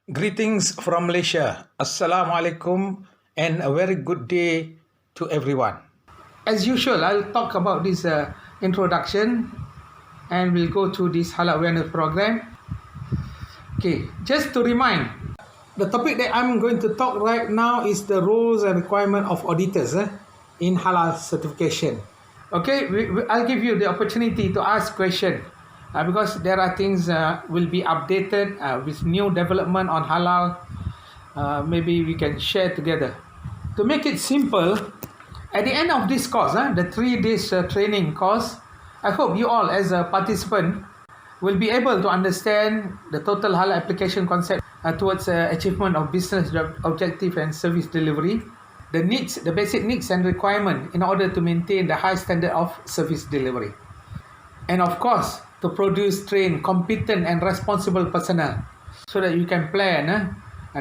Greetings from Malaysia. Assalamualaikum and a very good day to everyone. As usual, I'll talk about this introduction and we'll go through this Halal Awareness Program. Okay, just to remind, the topic that I'm going to talk right now is the rules and requirement of auditors in Halal certification. Okay, I'll give you the opportunity to ask questions. Because there are things will be updated with new development on halal. Maybe we can share together. To make it simple, at the end of this course, the 3 days training course, I hope you all as a participant will be able to understand the total halal application concept towards achievement of business objective and service delivery, the needs, the basic needs and requirement in order to maintain the high standard of service delivery. And of course, to produce trained, competent and responsible personnel so that you can plan,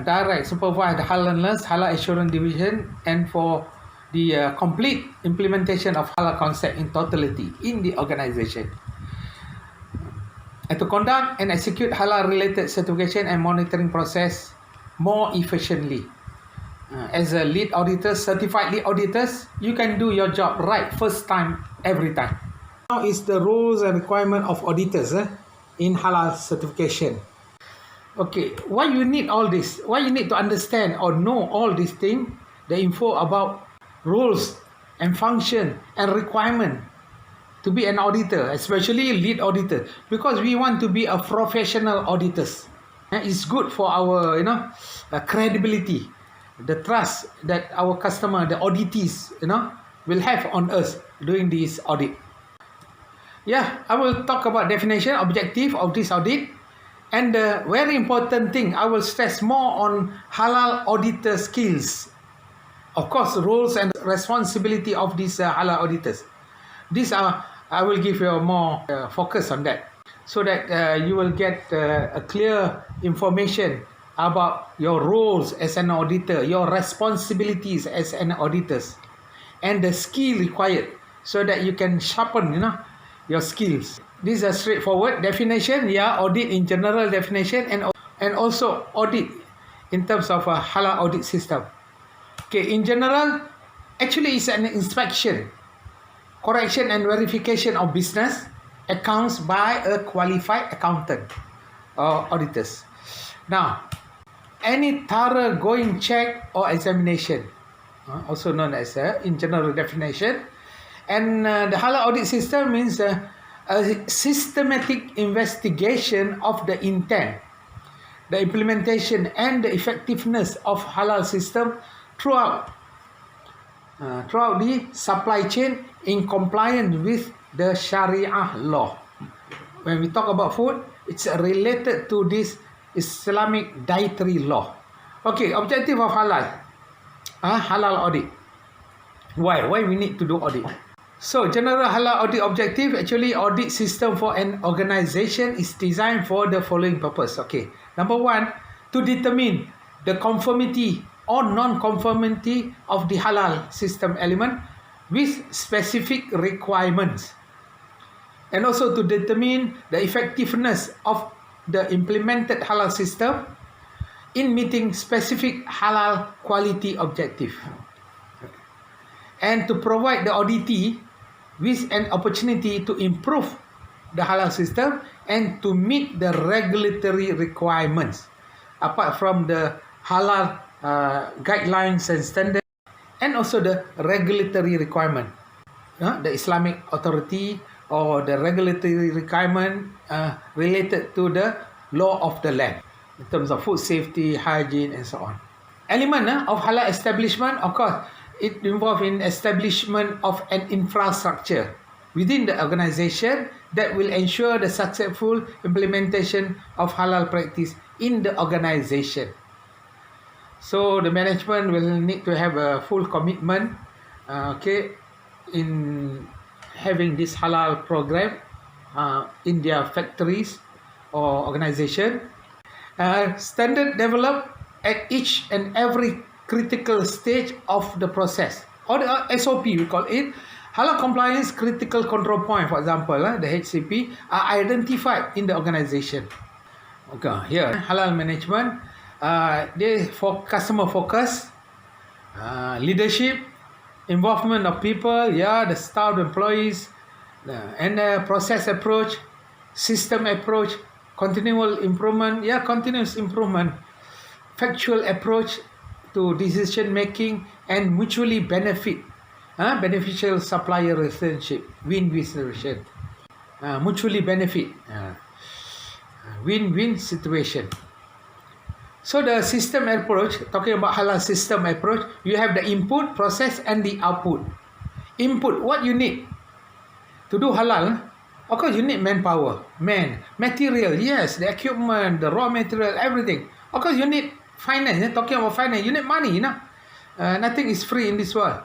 direct, supervise the halal learners, halal assurance division and for the complete implementation of halal concept in totality in the organization. And to conduct and execute halal related certification and monitoring process more efficiently. As a lead auditor, certified lead auditors, you can do your job right first time, every time. Now is the rules and requirement of auditors in halal certification. Okay, why you need all this? Why you need to understand or know all these things, the info about rules and function and requirement to be an auditor, especially lead auditor, because we want to be a professional auditors. It's good for our credibility, the trust that our customer, the auditees, will have on us doing this audit. Yeah, I will talk about definition, objective of this audit, and the very important thing, I will stress more on halal auditor skills. Of course, roles and responsibility of these halal auditors. These are, I will give you more focus on that, so that you will get a clear information about your roles as an auditor, your responsibilities as an auditor, and the skill required, so that you can sharpen, your skills. These are straightforward definition. Audit in general definition and also audit in terms of a halal audit system. Okay, in general, actually it's an inspection, correction and verification of business accounts by a qualified accountant or auditors. Now, any thoroughgoing check or examination, also known as in general definition. And the halal audit system means a systematic investigation of the intent, the implementation and the effectiveness of halal system throughout the supply chain in compliance with the Sharia law. When we talk about food, it's related to this Islamic dietary law. Okay, objective of halal audit. Why we need to do audit? So, general halal audit objective, actually audit system for an organization is designed for the following purpose. Okay, number 1, to determine the conformity or non-conformity of the halal system element with specific requirements, and also to determine the effectiveness of the implemented halal system in meeting specific halal quality objective, and to provide the auditee with an opportunity to improve the halal system and to meet the regulatory requirements apart from the halal guidelines and standards, and also the regulatory requirement, the Islamic authority or the regulatory requirement related to the law of the land in terms of food safety, hygiene and so on. Element of halal establishment, of course, it involves in establishment of an infrastructure within the organization that will ensure the successful implementation of halal practice in the organization. So the management will need to have a full commitment, in having this halal program in their factories or organization. Standard developed at each and every critical stage of the process, or the SOP we call it. Halal compliance critical control point, for example, the HCP, are identified in the organization. Okay, here halal management They for customer focus, leadership, involvement of people, the staff, employees, and process approach, system approach, continual improvement, continuous improvement, factual approach to decision making, and mutually beneficial supplier relationship, win-win solution, mutually benefit, win-win situation. So the system approach, talking about halal system approach, you have the input, process, and the output. Input, what you need to do halal? Of course, you need manpower, material, yes, the equipment, the raw material, everything. Of course, you need finance. Talking about finance, you need money, nothing is free in this world.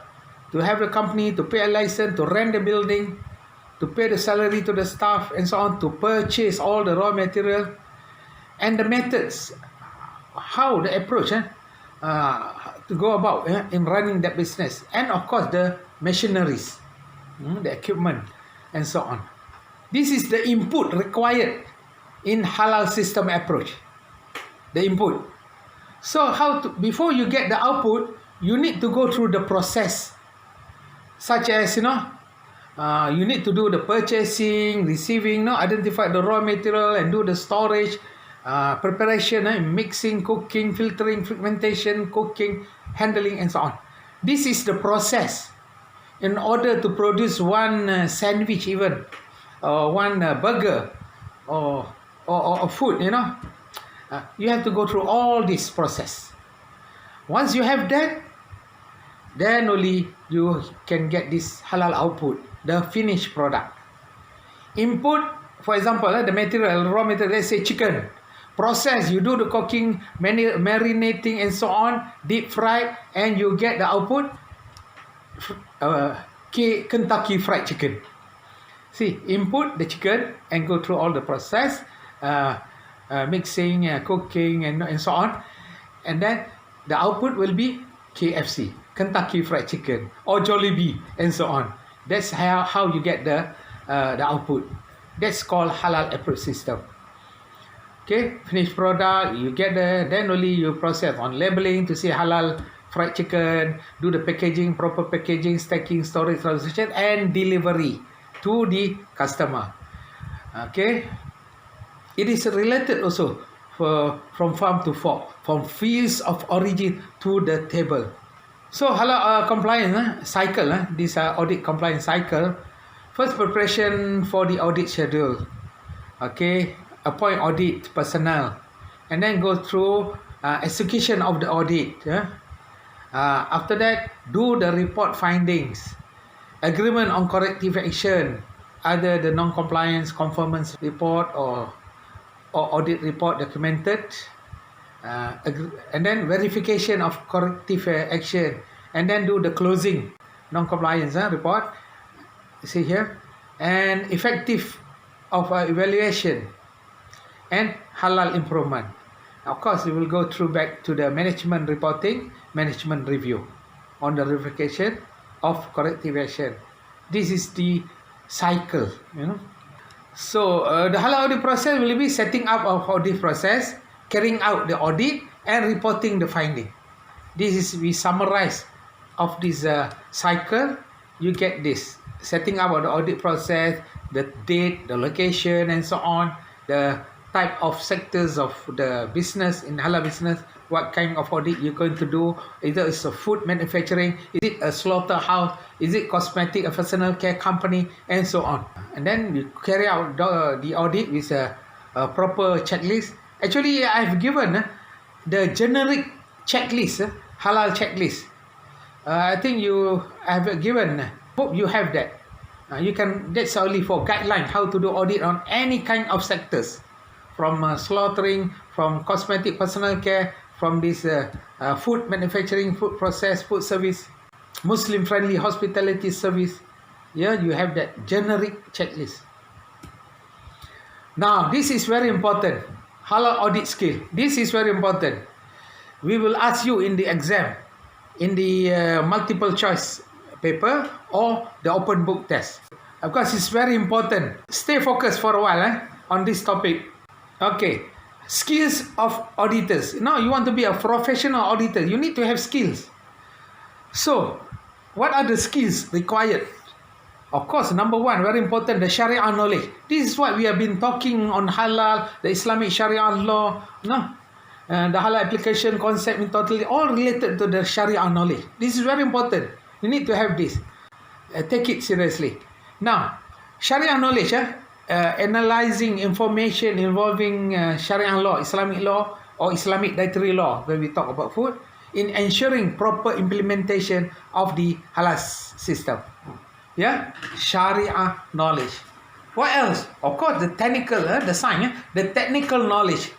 To have the company, to pay a license, to rent the building, to pay the salary to the staff, and so on, to purchase all the raw material, and the methods, how the approach to go about in running that business, and of course the machineries, the equipment, and so on. This is the input required in halal system approach. The input. So before you get the output, you need to go through the process, such as you need to do the purchasing, receiving, identify the raw material and do the storage, preparation, mixing, cooking, filtering, fermentation, cooking, handling, and so on. This is the process in order to produce one sandwich, even one burger or food. You have to go through all this process. Once you have that, then only you can get this halal output, the finished product. Input, for example, the material, raw material, let's say chicken. Process, you do the cooking, marinating, and so on, deep fry, and you get the output, Kentucky Fried Chicken. See, input the chicken and go through all the process, mixing, cooking, and so on, and then the output will be KFC, Kentucky Fried Chicken, or Jollibee, and so on. That's how you get the output. That's called halal approach system. Okay, finished product, you get then only you process on labeling to say halal fried chicken, do the packaging, proper packaging, stacking, storage, transportation, and delivery to the customer. Okay, it is related also from farm to fork, from fields of origin to the table. So halal compliance cycle, this audit compliance cycle. First, preparation for the audit schedule. Okay, appoint audit personnel, and then go through execution of the audit. After that, do the report findings, agreement on corrective action, either the non-compliance conformance report or audit report documented, and then verification of corrective action, and then do the closing non-compliance report. See here, and effective of evaluation and halal improvement. Of course, we will go through back to the management reporting, management review on the verification of corrective action. This is the cycle, So the halal audit process will be setting up of audit process, carrying out the audit, and reporting the finding. This is we summarize of this cycle. You get this setting up of the audit process, the date, the location, and so on, the type of sectors of the business in halal business, what kind of audit you're going to do, either it's a food manufacturing, is it a slaughterhouse, is it cosmetic, a personal care company, and so on. And then you carry out the audit with a proper checklist. Actually, I've given the generic checklist, halal checklist. I think you have given, hope you have that. That's only for guideline how to do audit on any kind of sectors, from slaughtering, from cosmetic, personal care, from this food manufacturing, food process, food service, Muslim friendly hospitality service. You have that generic checklist. Now, this is very important. Halal audit skill. This is very important. We will ask you in the exam, in the multiple choice paper or the open book test. Of course, it's very important. Stay focused for a while on this topic. Okay, Skills of auditors. Now you want to be a professional auditor, you need to have skills. So, what are the skills required? Of course, number one, very important, the Sharia knowledge. This is what we have been talking on halal, the Islamic Sharia law, no? The halal application concept in totally all related to the Sharia knowledge. This is very important. You need to have this. Take it seriously. Now, Sharia knowledge, analyzing information involving Sharia law, Islamic law, or Islamic dietary law when we talk about food, in ensuring proper implementation of the halal system. Yeah, Sharia knowledge. What else? Of course, the technical, the science, the technical knowledge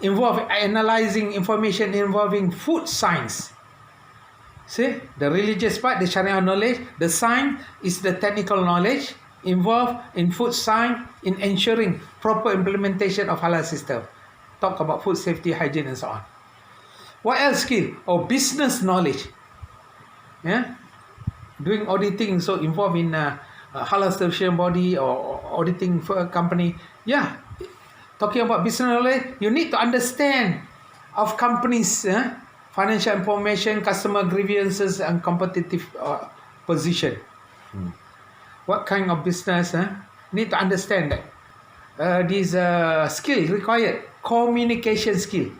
involve analyzing information involving food science. See, the religious part, the Sharia knowledge, the science is the technical knowledge involved in food science in ensuring proper implementation of halal system. Talk about food safety, hygiene, and so on. What else skill? Or business knowledge. Yeah, doing auditing, so involved in halal certification body or auditing for a company. Yeah, talking about business knowledge, you need to understand of companies' financial information, customer grievances, and competitive position. What kind of business? Need to understand that. This skill required, communication skill.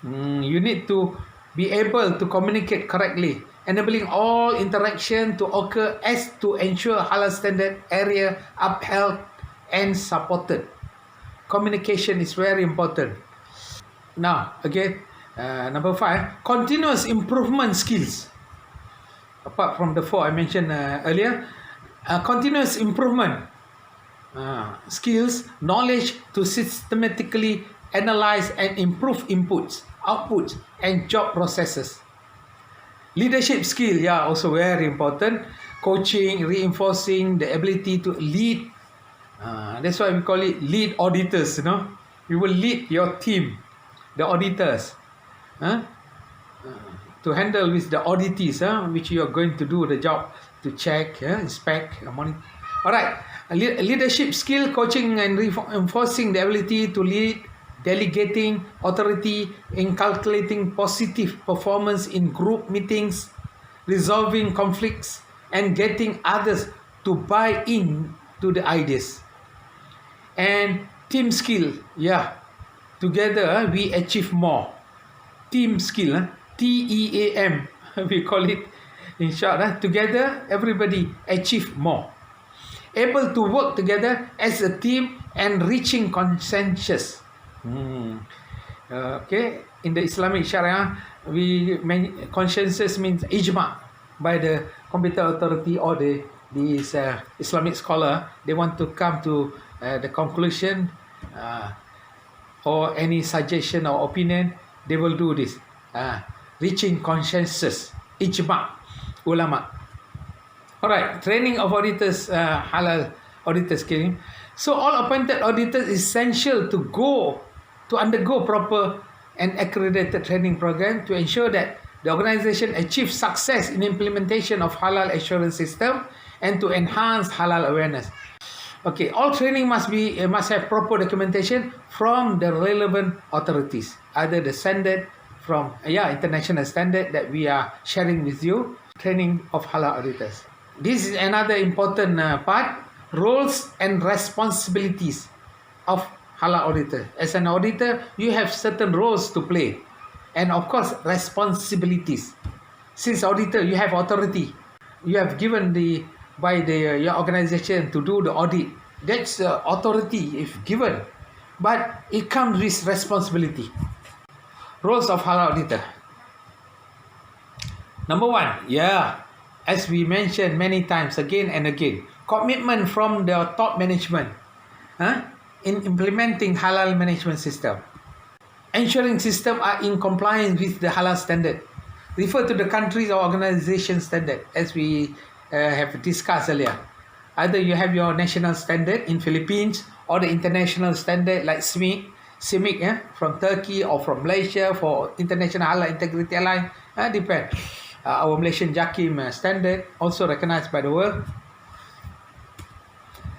You need to be able to communicate correctly, enabling all interaction to occur as to ensure halal standard area upheld and supported. Communication is very important. Now, again, number 5, continuous improvement skills. Apart from the 4 I mentioned earlier, continuous improvement skills, knowledge to systematically analyze and improve inputs, outputs, and job processes. Leadership skill, yeah, also very important. Coaching, reinforcing the ability to lead. That's why we call it lead auditors. You know, you will lead your team, the auditors, to handle with the auditees, which you are going to do the job to check, inspect, monitor. All right, leadership skill, coaching and reinforcing the ability to lead, delegating authority, inculcating positive performance in group meetings, resolving conflicts, and getting others to buy in to the ideas. And team skill, yeah, together we achieve more. Team skill, TEAM, we call it in short. Together, everybody achieve more. Able to work together as a team and reaching consensus. Okay, in the Islamic Sharia, consensus means ijma by the competent authority or these Islamic scholar. They want to come to the conclusion or any suggestion or opinion. They will do this. Reaching consensus, ijma, ulama. Alright, training of auditors, halal auditors training. So all appointed auditors is essential to undergo proper and accredited training program to ensure that the organization achieves success in implementation of halal assurance system and to enhance halal awareness. Okay, all training must have proper documentation from the relevant authorities, either the standard from international standard that we are sharing with you, training of halal auditors. This is another important part, roles and responsibilities of halal auditor. As an auditor, you have certain roles to play and of course responsibilities. Since auditor, you have authority. You have given your organization to do the audit. That's authority if given, but it comes with responsibility. Roles of halal auditor. Number 1, as we mentioned many times again and again, commitment from the top management in implementing halal management system. Ensuring systems are in compliance with the halal standard. Refer to the countries or organization standard as we have discussed earlier. Either you have your national standard in Philippines or the international standard like CIMIC from Turkey or from Malaysia for International Halal Integrity Alliance. Depends. Our Malaysian JAKIM standard, also recognized by the world.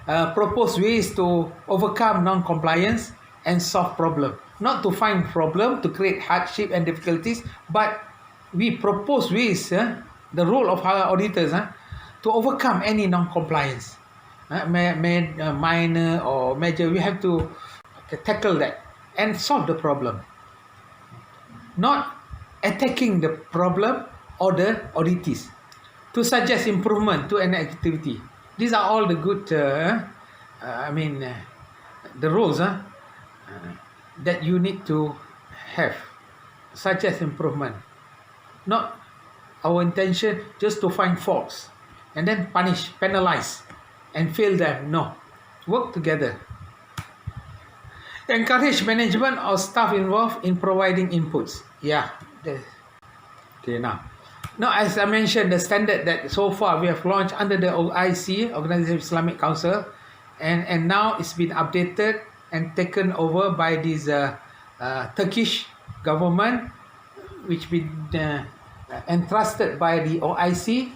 Propose ways to overcome non-compliance, and solve problem. Not to find problem, to create hardship and difficulties, but we propose ways, the role of halal auditors, to overcome any non-compliance, minor or major. We have to tackle that and solve the problem, not attacking the problem or the auditees, to suggest improvement to an activity. These are all the good, the roles that you need to have, such as improvement. Not our intention just to find faults and then punish, penalize, and fail them. No, work together. Encourage management or staff involved in providing inputs. Yeah. Okay, now, as I mentioned, the standard that so far we have launched under the OIC, Organization of Islamic Council, and now it's been updated and taken over by this Turkish government, which been entrusted by the OIC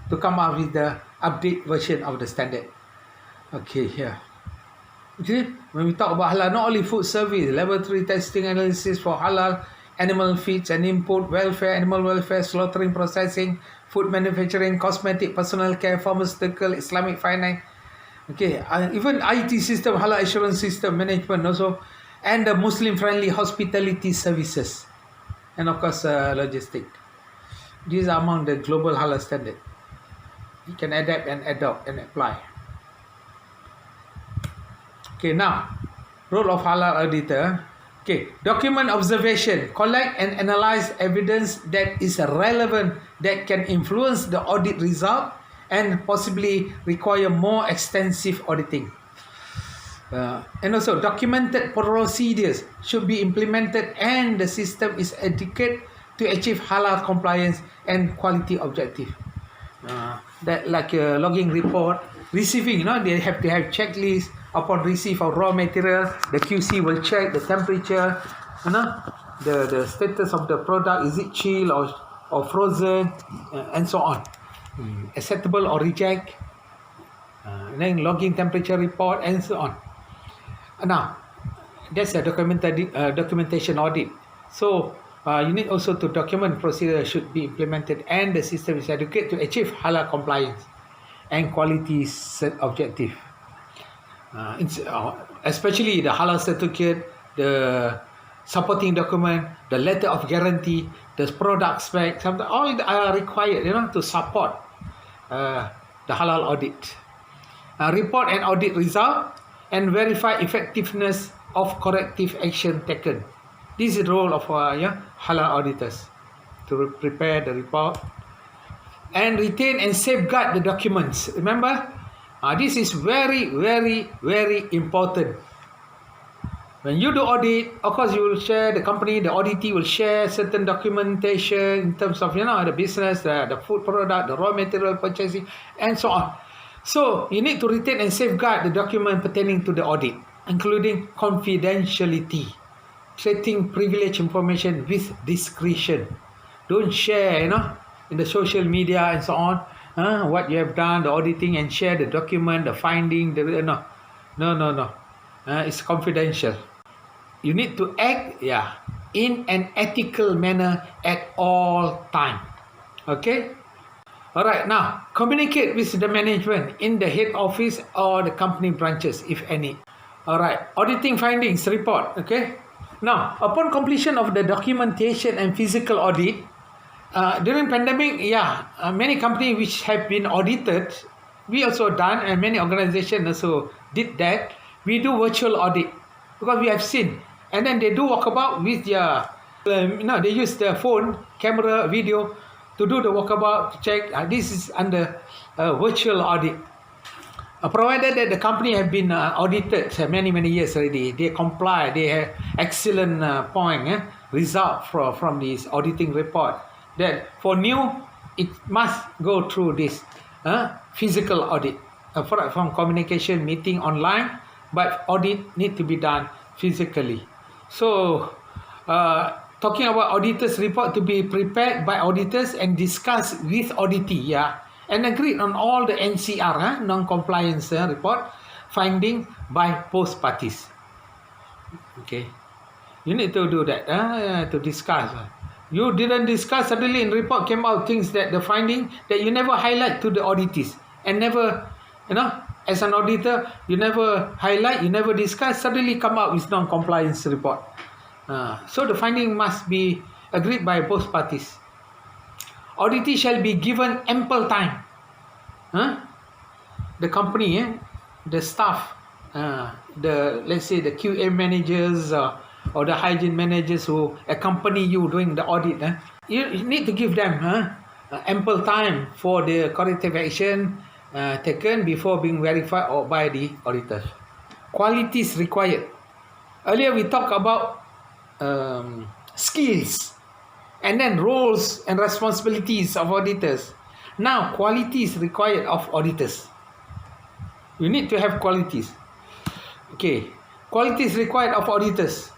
to come up with the update version of the standard. Okay, here. Okay, when we talk about halal, not only food service, laboratory testing analysis for halal animal feeds and input, welfare, animal welfare, slaughtering, processing, food manufacturing, cosmetic, personal care, pharmaceutical, Islamic finance. Okay, even IT system, halal assurance system management also, and the Muslim-friendly hospitality services, and of course logistic. These are among the global halal standard. You can adapt and adopt and apply. Okay, now, role of halal auditor. Okay, document observation, collect and analyze evidence that is relevant, that can influence the audit result and possibly require more extensive auditing. And also, documented procedures should be implemented and the system is adequate to achieve halal compliance and quality objective. That like a logging report, receiving, they have to have checklist. Upon receipt of raw material, the QC will check the temperature, the status of the product, is it chilled or frozen, and so on. Acceptable or reject, then logging temperature report, and so on. Now, that's a documentation audit. So, you need also to document procedure should be implemented and the system is adequate to achieve halal compliance and quality objective. Especially the halal certificate, the supporting document, the letter of guarantee, the product spec, all are required, to support the halal audit. Report and audit result and verify effectiveness of corrective action taken. This is the role of halal auditors, to prepare the report and retain and safeguard the documents. Remember, this is very, very, very important. When you do audit, of course, you will share, the company, the auditee will share certain documentation in terms of, the business, the food product, the raw material purchasing, and so on. So, you need to retain and safeguard the document pertaining to the audit, including confidentiality, treating privileged information with discretion. Don't share, in the social media and so on, what you have done, the auditing, and share the document, the finding, no. It's confidential. You need to act, in an ethical manner at all time. Okay? Alright, now, communicate with the management in the head office or the company branches, if any. Alright, auditing findings report. Okay? Now, upon completion of the documentation and physical audit, during pandemic, many companies which have been audited, we also done, and many organizations also did that. We do virtual audit because we have seen, and then they do walkabout with their, they use their phone, camera, video to do the walkabout to check. This is under virtual audit. Provided that the company have been audited many years already, they comply, they have excellent result from this auditing report. That for new, it must go through this physical audit. From communication, meeting online, but audit need to be done physically. So, talking about auditors report to be prepared by auditors and discussed with auditee, and agreed on all the NCR, non-compliance report, finding by both parties. Okay, you need to do that, to discuss. You didn't discuss, suddenly in report came out things that the finding that you never highlight to the auditees, and never, as an auditor, you never highlight, you never discuss, suddenly come out with non-compliance report. So the finding must be agreed by both parties. Auditee shall be given ample time. The company, the staff, let's say the QA managers, or the hygiene managers who accompany you doing the audit, you need to give them ample time for the corrective action taken before being verified or by the auditors. Qualities required. Earlier we talked about skills, and then roles and responsibilities of auditors. Now qualities required of auditors. You need to have qualities. Okay, qualities required of auditors.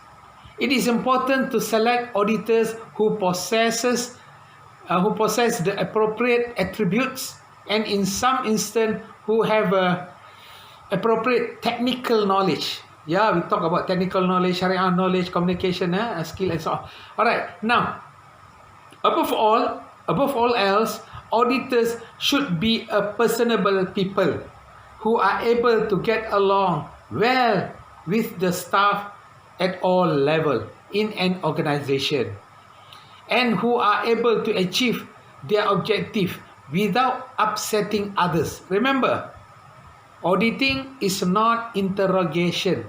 It is important to select auditors who possess the appropriate attributes, and in some instance who have appropriate technical knowledge. Yeah, we talk about technical knowledge, Sharia knowledge, communication, skill, and so on. All right. Now, above all else, auditors should be a personable people who are able to get along well with the staff at all levels in an organization, and who are able to achieve their objective without upsetting others. Remember, auditing is not interrogation.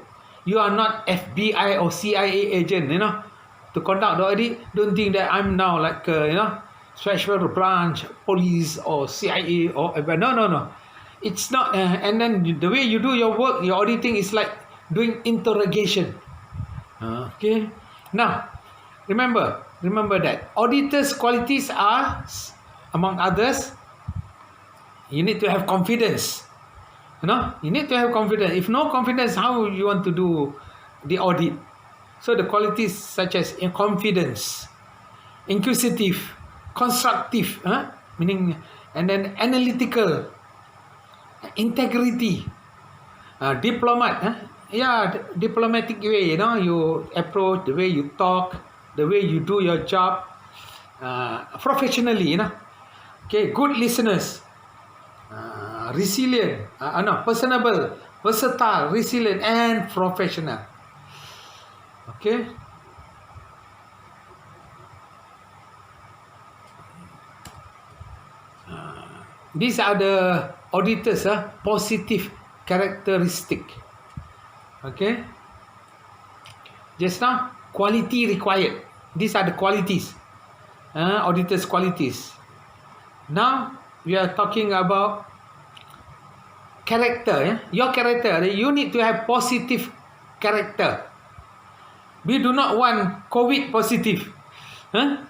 You are not FBI or CIA agent, to conduct the audit. Don't think that I'm now like, special branch, police or CIA or no. It's not. And then the way you do your work, your auditing is like doing interrogation. Okay. Now, remember that auditors' qualities are, among others, you need to have confidence. You need to have confidence. If no confidence, how you want to do the audit? So the qualities such as confidence, inquisitive, constructive, meaning, and then analytical, integrity, diplomat, diplomatic way, you approach, the way you talk, the way you do your job, professionally, okay, good listeners, resilient, personable, versatile, resilient, and professional. Okay. These are the auditors' positive characteristic. Okay. Just now, quality required. These are the qualities, auditors' qualities. Now we are talking about character. Your character, you need to have positive character. We do not want COVID positive,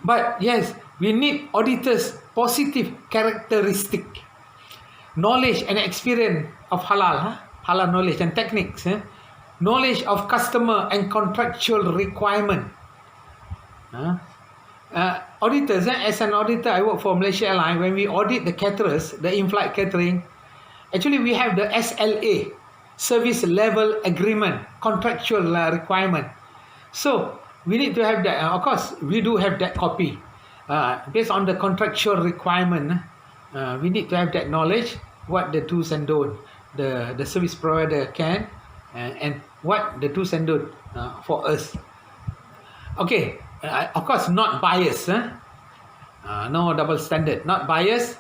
but yes, we need auditors' positive characteristic, knowledge and experience of halal, halal knowledge and techniques, knowledge of customer and contractual requirement. Auditors, as an auditor, I work for Malaysia Airlines. When we audit the caterers, the in-flight catering, actually we have the SLA, Service Level Agreement, contractual requirement. So we need to have that. Of course, we do have that copy. Based on the contractual requirement, we need to have that knowledge, what the do's and don'ts the service provider can, and what the do's and don'ts for us. Okay, of course, not biased. No double standard. Not biased.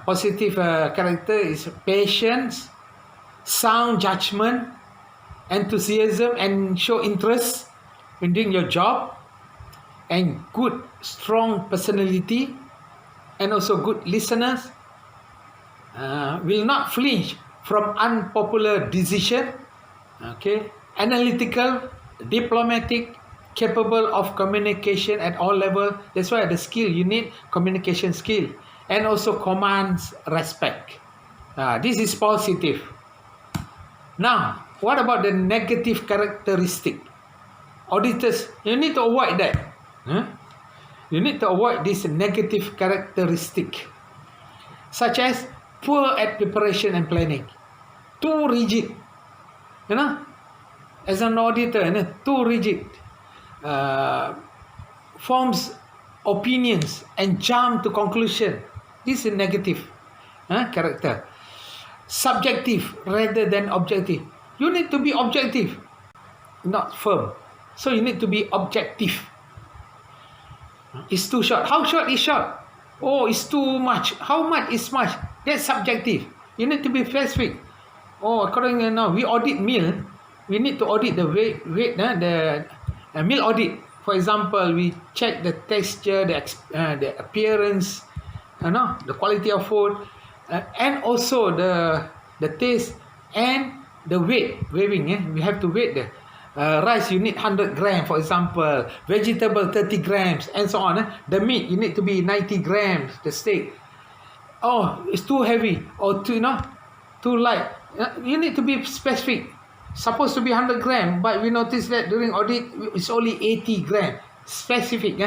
Positive character is patience, sound judgment, enthusiasm, and show interest in doing your job, and good, strong personality, and also good listeners. Will not flinch from unpopular decision. Okay, analytical, diplomatic, capable of communication at all levels. That's why the skill you need, communication skill, and also commands respect. This is positive. Now, what about the negative characteristic? Auditors, you need to avoid that. You need to avoid this negative characteristic, such as poor at preparation and planning, too rigid, as an auditor, too rigid, forms opinions and jump to conclusion. This is negative character. Subjective rather than objective. You need to be objective, not firm. So you need to be objective. It's too short. How short is short? Oh, it's too much. How much is much? That's subjective. You need to be specific. Oh, according to now, we audit meal. We need to audit the weight the meal audit. For example, we check the texture, the appearance, the quality of food, and also the taste and the weighing. We have to weigh the rice. You need 100 grams, for example. Vegetable 30 grams, and so on. The meat you need to be 90 grams. The steak. Oh, it's too heavy or too light. You need to be specific. Supposed to be 100 grams, but we notice that during audit it's only 80 grams. Specific,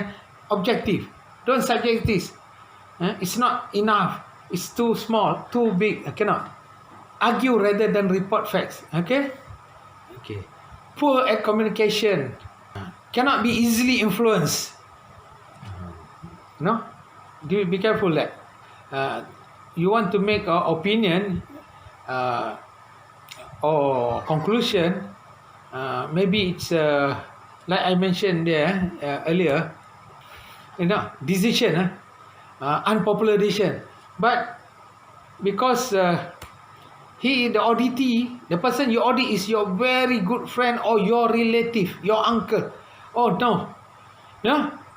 objective. Don't subjective. It's not enough. It's too small, too big. I cannot. Argue rather than report facts. Okay. Poor at communication. Cannot be easily influenced. No. Be careful that. You want to make an opinion or conclusion, maybe it's like I mentioned there earlier, decision, unpopular decision. But because the auditee, the person you audit is your very good friend or your relative, your uncle. Oh no,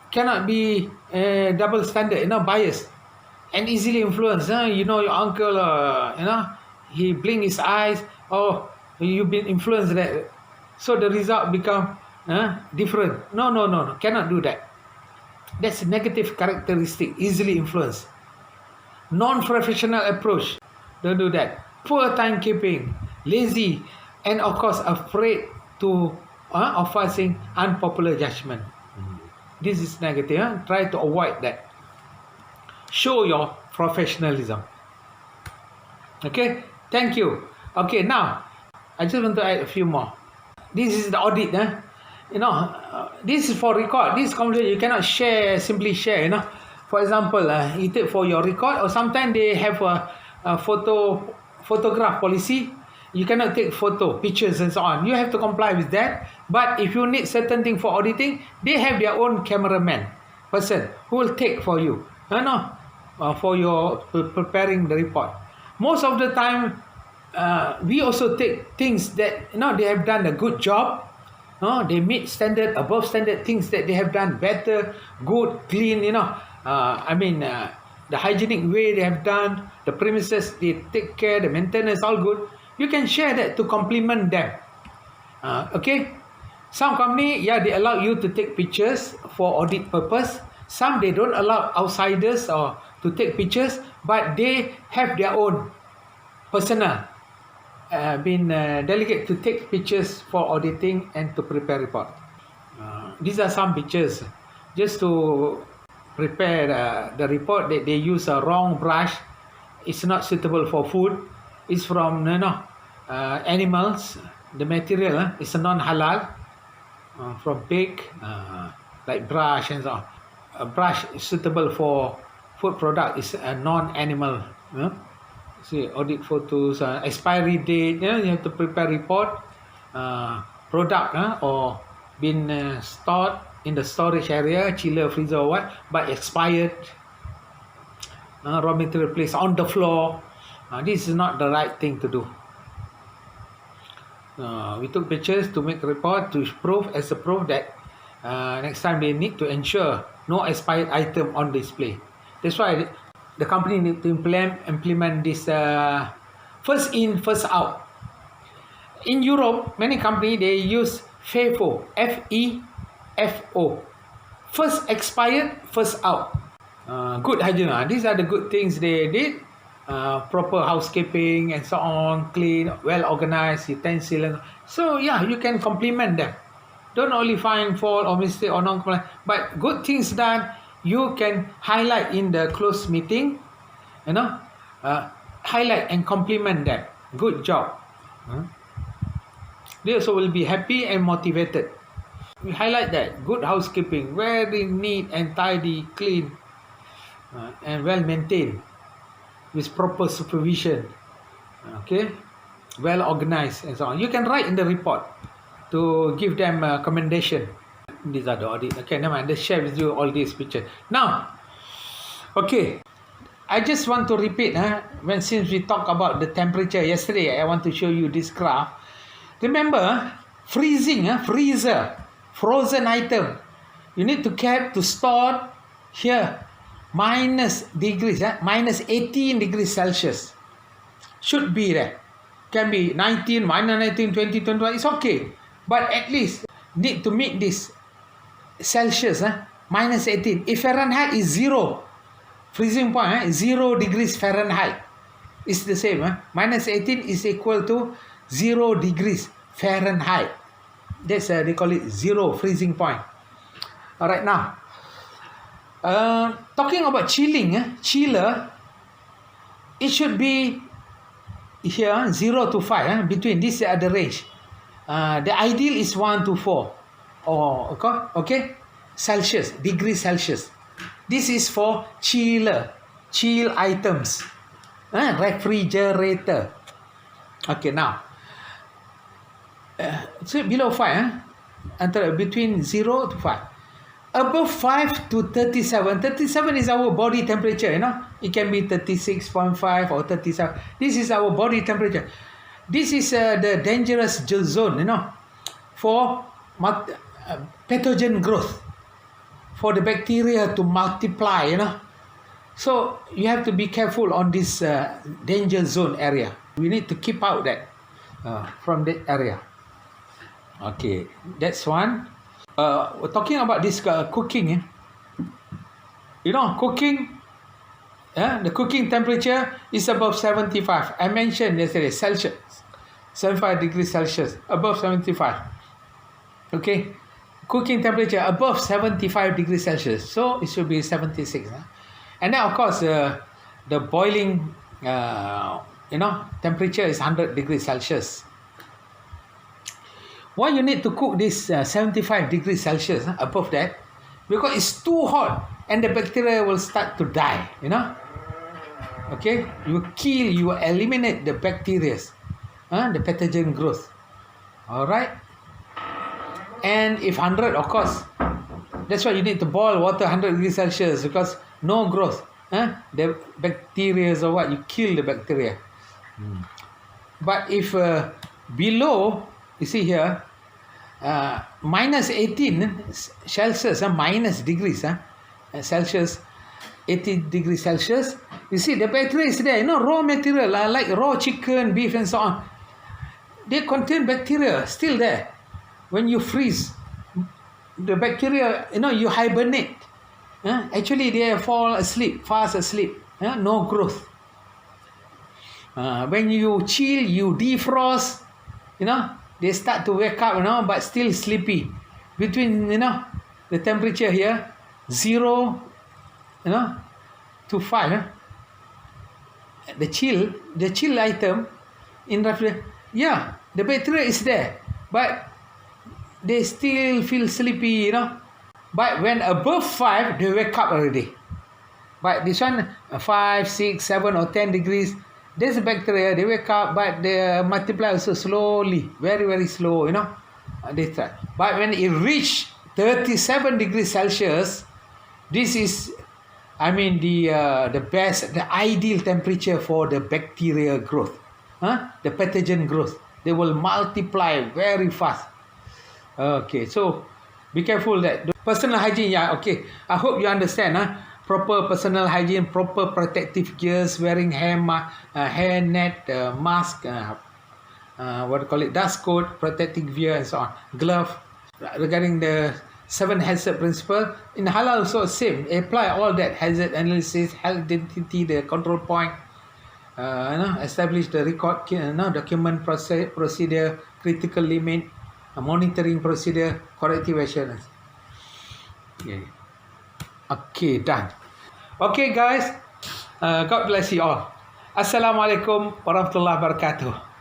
cannot be double standard, biased and easily influenced. Your uncle, he blink his eyes. Oh, you've been influenced that, so the result become different. No, cannot do that. That's a negative characteristic. Easily influenced. Non-professional approach. Don't do that. Poor timekeeping, lazy, and of course afraid of passing unpopular judgment. This is negative. Try to avoid that. Show your professionalism. Okay. Thank you. Okay, now I just want to add a few more. This is the audit. This is for record. This conversation you cannot simply share. For example, you take for your record, or sometimes they have a photograph policy. You cannot take pictures and so on. You have to comply with that. But if you need certain thing for auditing, they have their own cameraman person who will take for you. For your preparing the report. Most of the time, we also take things that they have done a good job. They meet standard, above standard things that they have done better, good, clean. The hygienic way they have done, the premises they take care, the maintenance, all good. You can share that to compliment them. Okay. Some company, they allow you to take pictures for audit purpose. Some they don't allow outsiders or to take pictures, but they have their own personnel been delegated to take pictures for auditing and to prepare report. These are some pictures just to prepare the report. That they use a wrong brush. It's not suitable for food. It's from animals. The material is a non-halal from pig, like brush and so on. A brush is suitable for food product is a non-animal. See, audit photos, expiry date. You have to prepare report. Product or been stored in the storage area, chiller, freezer, or what, but expired. Raw material placed on the floor. This is not the right thing to do. We took pictures to make a report to prove that next time they need to ensure no expired item on display. That's why the company need to implement this first in, first out. In Europe, many companies they use FIFO, FEFO. First expired, first out. Good hygiene. These are the good things they did. Proper housekeeping and so on, clean, well organized, utensil. So you can compliment them. Don't only find fault or mistake or non-compliance, but good things done. You can highlight in the closed meeting. Highlight and compliment them. Good job. They also will be happy and motivated. We highlight that good housekeeping, very neat and tidy, clean, and well maintained, with proper supervision. Okay, well organized and so on. You can write in the report to give them a commendation. These are the audit. Okay, never mind. Let's share with you all these pictures. Now, okay, I just want to repeat. Since we talked about the temperature yesterday, I want to show you this graph. Remember, freezing, freezer, frozen item. You need to store here minus degrees, minus 18 degrees Celsius. Should be there. Can be 19, minus 19, 20, 21. It's okay. But at least need to meet this Celsius, minus 18. If Fahrenheit is 0, freezing point, 0 degrees Fahrenheit. It's the same. Minus 18 is equal to 0 degrees Fahrenheit. That's they call it 0 freezing point. All right, now talking about chilling, chiller, it should be here 0 to 5. Between this are the range. The ideal is 1 to 4. Okay, Celsius, degrees Celsius. This is for chiller, chill items, refrigerator. Okay, now so below 5, between 0 to 5. Above 5 to 37. 37 is our body temperature, It can be 36.5 or 37. This is our body temperature. This is the dangerous zone, for pathogen growth, for the bacteria to multiply, So you have to be careful on this danger zone area. We need to keep out that from that area. Okay, that's one. We're talking about this cooking. Cooking. The cooking temperature is above 75. I mentioned yesterday, Celsius, 75 degrees Celsius, above 75. Okay, cooking temperature above 75 degrees Celsius. So it should be 76. And then of course the boiling, temperature is 100 degrees Celsius. Why you need to cook this 75 degrees Celsius above that? Because it's too hot and the bacteria will start to die, Okay, you eliminate the bacteria, the pathogen growth. All right. And if 100, of course, that's why you need to boil water 100 degrees Celsius, because no growth. The bacteria or what, you kill the bacteria. But if below, you see here, minus 18 Celsius, minus degrees Celsius, 80 degrees Celsius, you see the bacteria is there, raw material, like raw chicken, beef and so on. They contain bacteria still there. When you freeze, the bacteria, you hibernate. Actually, they fall asleep, fast asleep. No growth. When you chill, you defrost, they start to wake up, but still sleepy. Between, the temperature here, 0, to 5. The chill item in refrigerator, the bacteria is there, but they still feel sleepy, But when above 5, they wake up already. But this one, 5, 6, 7 or 10 degrees, there's bacteria, they wake up, but they multiply also slowly, very, very slow, They try. But when it reach 37 degrees Celsius, this is, the best, the ideal temperature for the bacteria growth, the pathogen growth. They will multiply very fast. Okay, so be careful that personal hygiene. Okay. I hope you understand. Proper personal hygiene, proper protective gears, wearing hair net, mask, dust coat, protective gear, and so on. Glove. Regarding the 7 hazard principle, in Halal also same. Apply all that hazard analysis, health identity, the control point. Establish the record, document procedure, critical limit, monitoring procedure, corrective assurance. Okay, done. Okay, guys. God bless you all. Assalamualaikum warahmatullahi wabarakatuh.